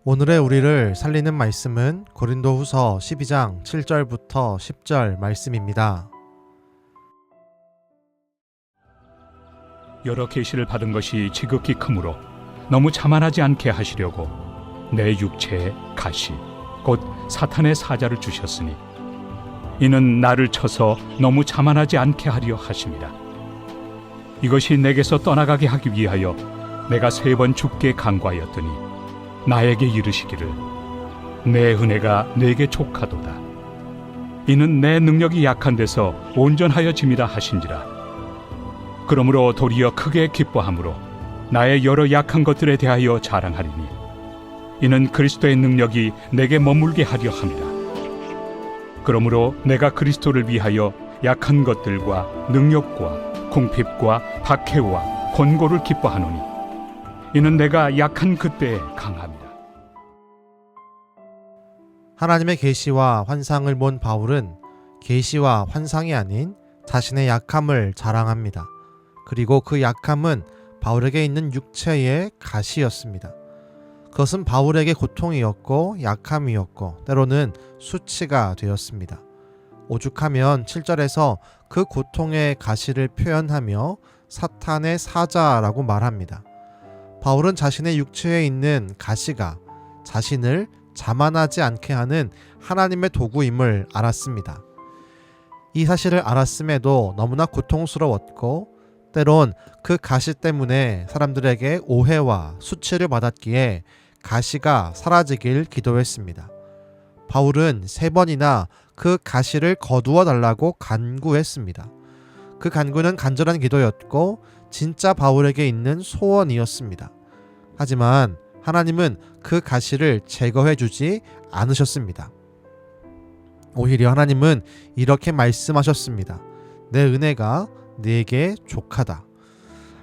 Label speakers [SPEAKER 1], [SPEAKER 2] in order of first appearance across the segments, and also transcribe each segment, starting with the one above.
[SPEAKER 1] 오늘의 우리를 살리는 말씀은 고린도후서 12장 7절부터 10절 말씀입니다.
[SPEAKER 2] 여러 계시를 받은 것이 지극히 크므로 너무 자만하지 않게 하시려고 내 육체에 가시 곧 사탄의 사자를 주셨으니 이는 나를 쳐서 너무 자만하지 않게 하려 하심이라. 이것이 내게서 떠나가게 하기 위하여 내가 3번 주께 간구하였더니 나에게 이르시기를 내 은혜가 내게 족하도다. 이는 내 능력이 약한 데서 온전하여 짐이라 하신지라. 그러므로 도리어 크게 기뻐함으로 나의 여러 약한 것들에 대하여 자랑하리니 이는 그리스도의 능력이 내게 머물게 하려 함이라. 그러므로 내가 그리스도를 위하여 약한 것들과 능력과 궁핍과 박해와 권고를 기뻐하노니 이는 내가 약한 그때에 강함이라.
[SPEAKER 1] 하나님의 계시와 환상을 본 바울은 계시와 환상이 아닌 자신의 약함을 자랑합니다. 그리고 그 약함은 바울에게 있는 육체의 가시였습니다. 그것은 바울에게 고통이었고 약함이었고 때로는 수치가 되었습니다. 오죽하면 7절에서 그 고통의 가시를 표현하며 사탄의 사자라고 말합니다. 바울은 자신의 육체에 있는 가시가 자신을 자만하지 않게 하는 하나님의 도구임을 알았습니다. 이 사실을 알았음에도 너무나 고통스러웠고 때론 그 가시 때문에 사람들에게 오해와 수치를 받았기에 가시가 사라지길 기도했습니다. 바울은 3번이나 그 가시를 거두어 달라고 간구했습니다. 그 간구는 간절한 기도였고 진짜 바울에게 있는 소원이었습니다. 하지만 하나님은 그 가시를 제거해 주지 않으셨습니다. 오히려 하나님은 이렇게 말씀하셨습니다. 내 은혜가 네게 족하다.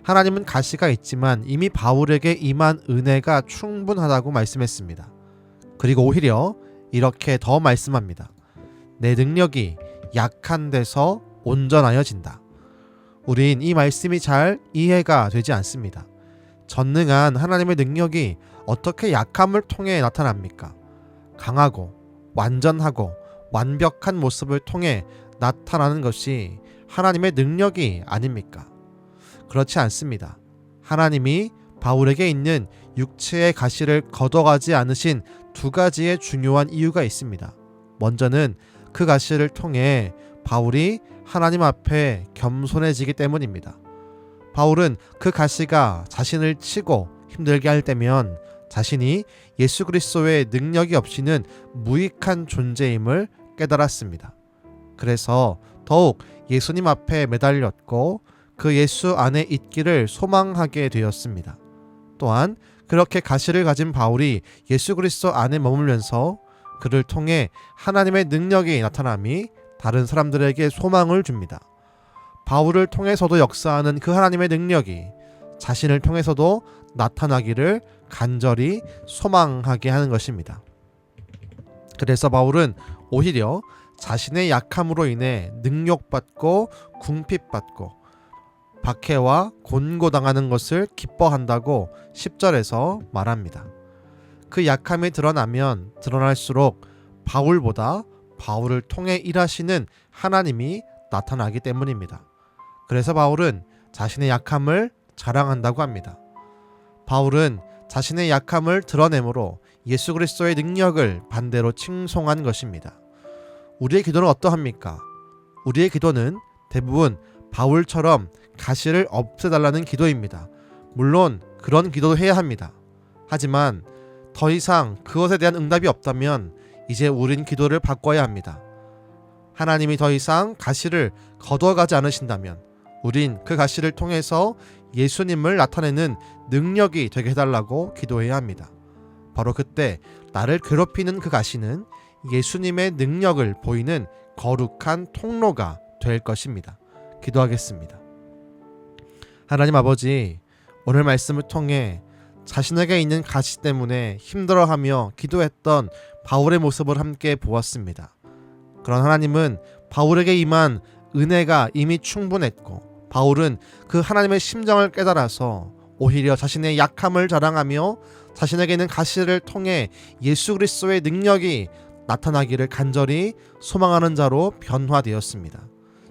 [SPEAKER 1] 하나님은 가시가 있지만 이미 바울에게 임한 은혜가 충분하다고 말씀했습니다. 그리고 오히려 이렇게 더 말씀합니다. 내 능력이 약한 데서 온전하여진다. 우린 이 말씀이 잘 이해가 되지 않습니다. 전능한 하나님의 능력이 어떻게 약함을 통해 나타납니까? 강하고 완전하고 완벽한 모습을 통해 나타나는 것이 하나님의 능력이 아닙니까? 그렇지 않습니다. 하나님이 바울에게 있는 육체의 가시를 걷어가지 않으신 2가지의 중요한 이유가 있습니다. 먼저는 그 가시를 통해 바울이 하나님 앞에 겸손해지기 때문입니다. 바울은 그 가시가 자신을 치고 힘들게 할 때면 자신이 예수 그리스도의 능력이 없이는 무익한 존재임을 깨달았습니다. 그래서 더욱 예수님 앞에 매달렸고 그 예수 안에 있기를 소망하게 되었습니다. 또한 그렇게 가시를 가진 바울이 예수 그리스도 안에 머물면서 그를 통해 하나님의 능력이 나타남이 다른 사람들에게 소망을 줍니다. 바울을 통해서도 역사하는 그 하나님의 능력이 자신을 통해서도 나타나기를 간절히 소망하게 하는 것입니다. 그래서 바울은 오히려 자신의 약함으로 인해 능욕받고 궁핍받고 박해와 곤고당하는 것을 기뻐한다고 10절에서 말합니다. 그 약함이 드러나면 드러날수록 바울보다 바울을 통해 일하시는 하나님이 나타나기 때문입니다. 그래서 바울은 자신의 약함을 자랑한다고 합니다. 바울은 자신의 약함을 드러내므로 예수 그리스도의 능력을 반대로 칭송한 것입니다. 우리의 기도는 어떠합니까? 우리의 기도는 대부분 바울처럼 가시를 없애달라는 기도입니다. 물론 그런 기도도 해야 합니다. 하지만 더 이상 그것에 대한 응답이 없다면 이제 우린 기도를 바꿔야 합니다. 하나님이 더 이상 가시를 거둬가지 않으신다면 우린 그 가시를 통해서 예수님을 나타내는 능력이 되게 해달라고 기도해야 합니다. 바로 그때 나를 괴롭히는 그 가시는 예수님의 능력을 보이는 거룩한 통로가 될 것입니다. 기도하겠습니다. 하나님 아버지, 오늘 말씀을 통해 자신에게 있는 가시 때문에 힘들어하며 기도했던 바울의 모습을 함께 보았습니다. 그런 하나님은 바울에게 임한 은혜가 이미 충분했고 바울은 그 하나님의 심정을 깨달아서 오히려 자신의 약함을 자랑하며 자신에게 있는 가시를 통해 예수 그리스도의 능력이 나타나기를 간절히 소망하는 자로 변화되었습니다.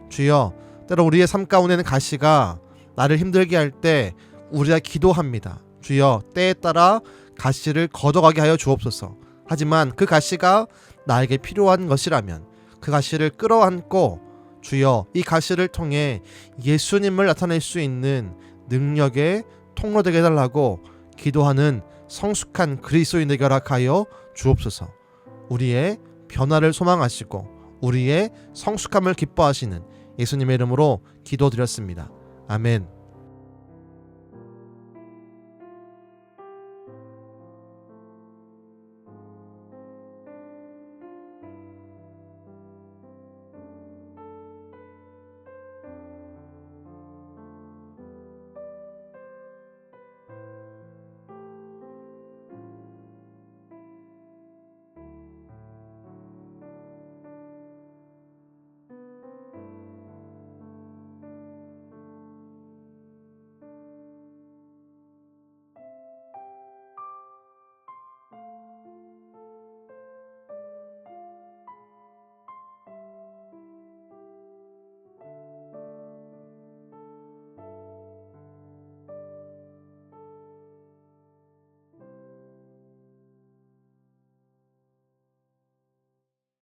[SPEAKER 1] 주여, 때로 우리의 삶 가운데는 가시가 나를 힘들게 할 때 우리가 기도합니다. 주여, 때에 따라 가시를 걷어가게 하여 주옵소서. 하지만 그 가시가 나에게 필요한 것이라면 그 가시를 끌어안고 주여, 이 가시를 통해 예수님을 나타낼 수 있는 능력의 통로 되게 해달라고 기도하는 성숙한 그리스도인 되게 허락하여 주옵소서. 우리의 변화를 소망하시고 우리의 성숙함을 기뻐하시는 예수님의 이름으로 기도드렸습니다. 아멘.